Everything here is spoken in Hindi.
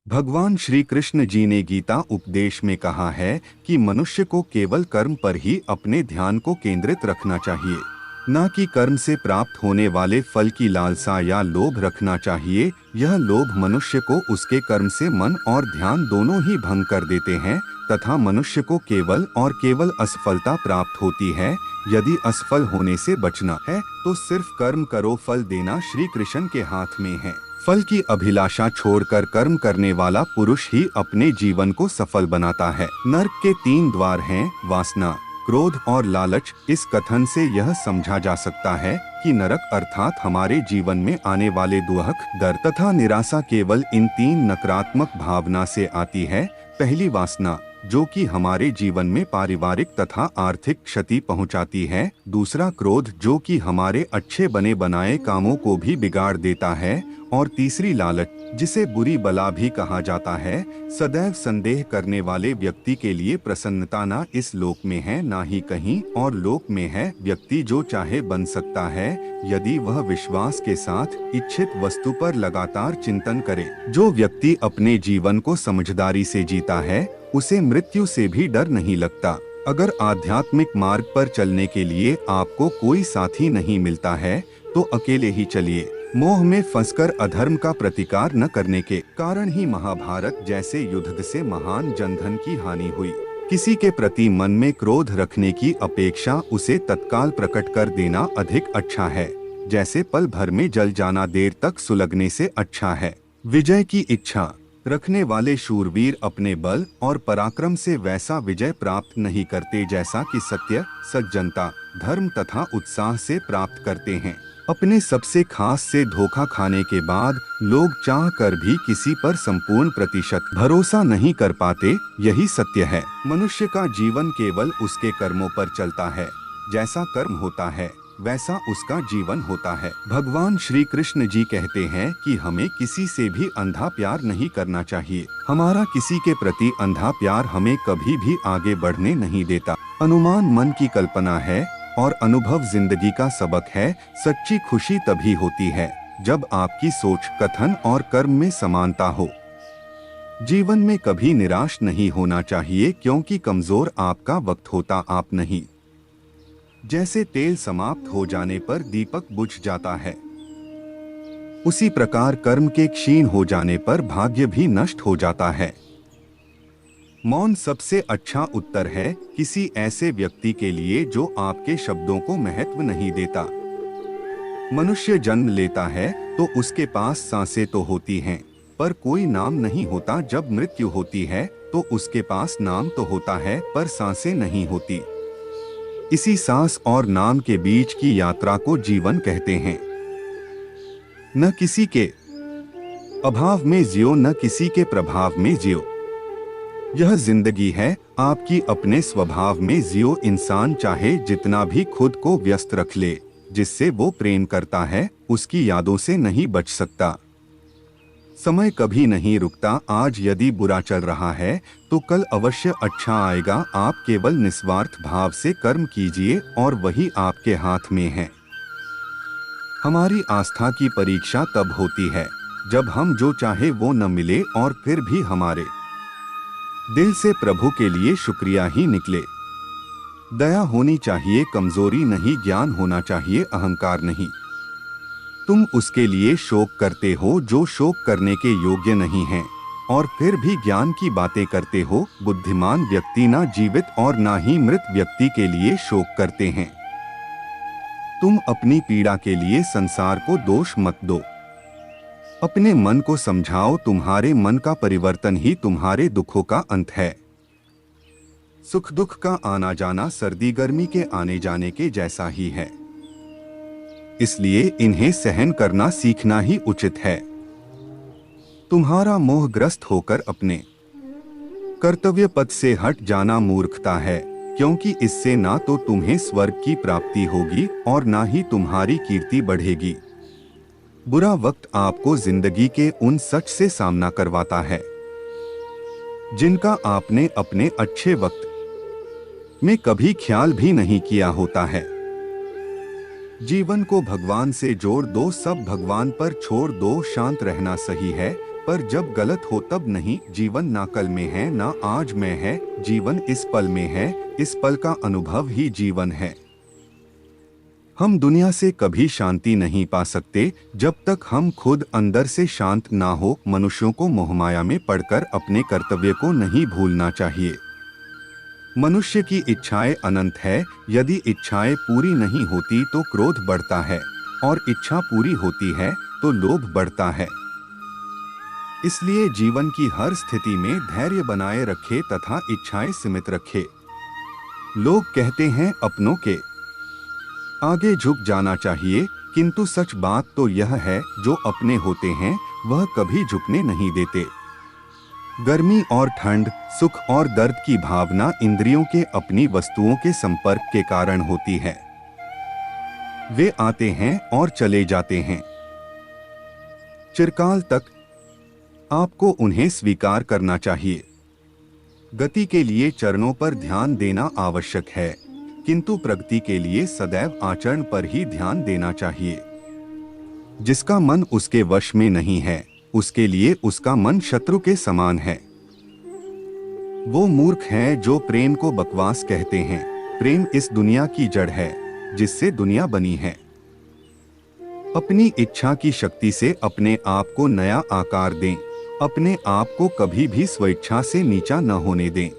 भगवान श्री कृष्ण जी ने गीता उपदेश में कहा है कि मनुष्य को केवल कर्म पर ही अपने ध्यान को केंद्रित रखना चाहिए, न कि कर्म से प्राप्त होने वाले फल की लालसा या लोभ रखना चाहिए। यह लोभ मनुष्य को उसके कर्म से मन और ध्यान दोनों ही भंग कर देते हैं तथा मनुष्य को केवल और केवल असफलता प्राप्त होती है। यदि असफल होने से बचना है तो सिर्फ कर्म करो, फल देना श्री कृष्ण के हाथ में है। फल की अभिलाषा छोड़कर कर्म करने वाला पुरुष ही अपने जीवन को सफल बनाता है। नरक के 3 द्वार हैं, वासना, क्रोध और लालच। इस कथन से यह समझा जा सकता है कि नरक अर्थात हमारे जीवन में आने वाले दुख, डर तथा निराशा केवल इन 3 नकारात्मक भावना से आती है। पहली वासना, जो कि हमारे जीवन में पारिवारिक तथा आर्थिक क्षति पहुंचाती है। दूसरा क्रोध, जो कि हमारे अच्छे बने बनाए कामों को भी बिगाड़ देता है। और तीसरी लालच, जिसे बुरी बला भी कहा जाता है। सदैव संदेह करने वाले व्यक्ति के लिए प्रसन्नता ना इस लोक में है ना ही कहीं और लोक में है। व्यक्ति जो चाहे बन सकता है यदि वह विश्वास के साथ इच्छित वस्तु पर लगातार चिंतन करे। जो व्यक्ति अपने जीवन को समझदारी से जीता है उसे मृत्यु से भी डर नहीं लगता। अगर आध्यात्मिक मार्ग पर चलने के लिए आपको कोई साथी नहीं मिलता है तो अकेले ही चलिए। मोह में फंसकर अधर्म का प्रतिकार न करने के कारण ही महाभारत जैसे युद्ध से महान जनधन की हानि हुई। किसी के प्रति मन में क्रोध रखने की अपेक्षा उसे तत्काल प्रकट कर देना अधिक अच्छा है। जैसे पल भर में जल जाना देर तक सुलगने से अच्छा है। विजय की इच्छा रखने वाले शूरवीर अपने बल और पराक्रम से वैसा विजय प्राप्त नहीं करते जैसा कि सत्य, सज्जनता, धर्म तथा उत्साह से प्राप्त करते हैं। अपने सबसे खास से धोखा खाने के बाद लोग चाह कर भी किसी पर संपूर्ण प्रतिशत भरोसा नहीं कर पाते। यही सत्य है। मनुष्य का जीवन केवल उसके कर्मों पर चलता है। जैसा कर्म होता है वैसा उसका जीवन होता है। भगवान श्री कृष्ण जी कहते हैं कि हमें किसी से भी अंधा प्यार नहीं करना चाहिए। हमारा किसी के प्रति अंधा प्यार हमें कभी भी आगे बढ़ने नहीं देता। अनुमान मन की कल्पना है और अनुभव जिंदगी का सबक है। सच्ची खुशी तभी होती है जब आपकी सोच, कथन और कर्म में समानता हो। जीवन में कभी निराश नहीं होना चाहिए क्योंकि कमजोर आपका वक्त होता आप नहीं। जैसे तेल समाप्त हो जाने पर दीपक बुझ जाता है, उसी प्रकार कर्म के क्षीण हो जाने पर भाग्य भी नष्ट हो जाता है। मौन सबसे अच्छा उत्तर है किसी ऐसे व्यक्ति के लिए जो आपके शब्दों को महत्व नहीं देता। मनुष्य जन्म लेता है तो उसके पास सांसें तो होती हैं, पर कोई नाम नहीं होता। जब मृत्यु होती है तो उसके पास नाम तो होता है पर सांसें नहीं होती। इसी सांस और नाम के बीच की यात्रा को जीवन कहते हैं। न किसी के अभाव में जियो, न किसी के प्रभाव में जियो। यह जिंदगी है, आपकी अपने स्वभाव में जियो। इंसान चाहे जितना भी खुद को व्यस्त रख ले, जिससे वो प्रेम करता है उसकी यादों से नहीं बच सकता। समय कभी नहीं रुकता। आज यदि बुरा चल रहा है तो कल अवश्य अच्छा आएगा। आप केवल निस्वार्थ भाव से कर्म कीजिए और वही आपके हाथ में है। हमारी आस्था की परीक्षा तब होती है जब हम जो चाहे वो न मिले और फिर भी हमारे दिल से प्रभु के लिए शुक्रिया ही निकले। दया होनी चाहिए, कमजोरी नहीं। ज्ञान होना चाहिए, अहंकार नहीं। तुम उसके लिए शोक करते हो जो शोक करने के योग्य नहीं है और फिर भी ज्ञान की बातें करते हो। बुद्धिमान व्यक्ति ना जीवित और ना ही मृत व्यक्ति के लिए शोक करते हैं। तुम अपनी पीड़ा के लिए संसार को दोष मत दो। अपने मन को समझाओ। तुम्हारे मन का परिवर्तन ही तुम्हारे दुखों का अंत है। सुख दुख का आना जाना सर्दी गर्मी के आने जाने के जैसा ही है, इसलिए इन्हें सहन करना सीखना ही उचित है। तुम्हारा मोहग्रस्त होकर अपने कर्तव्य पथ से हट जाना मूर्खता है, क्योंकि इससे ना तो तुम्हें स्वर्ग की प्राप्ति होगी और ना ही तुम्हारी कीर्ति बढ़ेगी। बुरा वक्त आपको जिंदगी के उन सच से सामना करवाता है जिनका आपने अपने अच्छे वक्त में कभी ख्याल भी नहीं किया होता है। जीवन को भगवान से जोड़ दो, सब भगवान पर छोड़ दो। शांत रहना सही है, पर जब गलत हो तब नहीं। जीवन ना कल में है ना आज में है, जीवन इस पल में है, इस पल का अनुभव ही जीवन है। हम दुनिया से कभी शांति नहीं पा सकते जब तक हम खुद अंदर से शांत ना हो। मनुष्यों को मोहमाया में पड़कर अपने कर्तव्य को नहीं भूलना चाहिए। मनुष्य की इच्छाएं अनंत है। यदि इच्छाएं पूरी नहीं होती तो क्रोध बढ़ता है, और इच्छा पूरी होती है तो लोभ बढ़ता है। इसलिए जीवन की हर स्थिति में धैर्य बनाए रखे तथा इच्छाएं सीमित रखे। लोग कहते हैं अपनों के आगे झुक जाना चाहिए, किंतु सच बात तो यह है जो अपने होते हैं वह कभी झुकने नहीं देते। गर्मी और ठंड, सुख और दर्द की भावना इंद्रियों के अपनी वस्तुओं के संपर्क के कारण होती है। वे आते हैं और चले जाते हैं। चिरकाल तक आपको उन्हें स्वीकार करना चाहिए। गति के लिए चरणों पर ध्यान देना आवश्यक है, किंतु प्रगति के लिए सदैव आचरण पर ही ध्यान देना चाहिए। जिसका मन उसके वश में नहीं है, उसके लिए उसका मन शत्रु के समान है। वो मूर्ख हैं जो प्रेम को बकवास कहते हैं। प्रेम इस दुनिया की जड़ है जिससे दुनिया बनी है। अपनी इच्छा की शक्ति से अपने आप को नया आकार दें। अपने आप को कभी भी स्वेच्छा से नीचा न होने दें।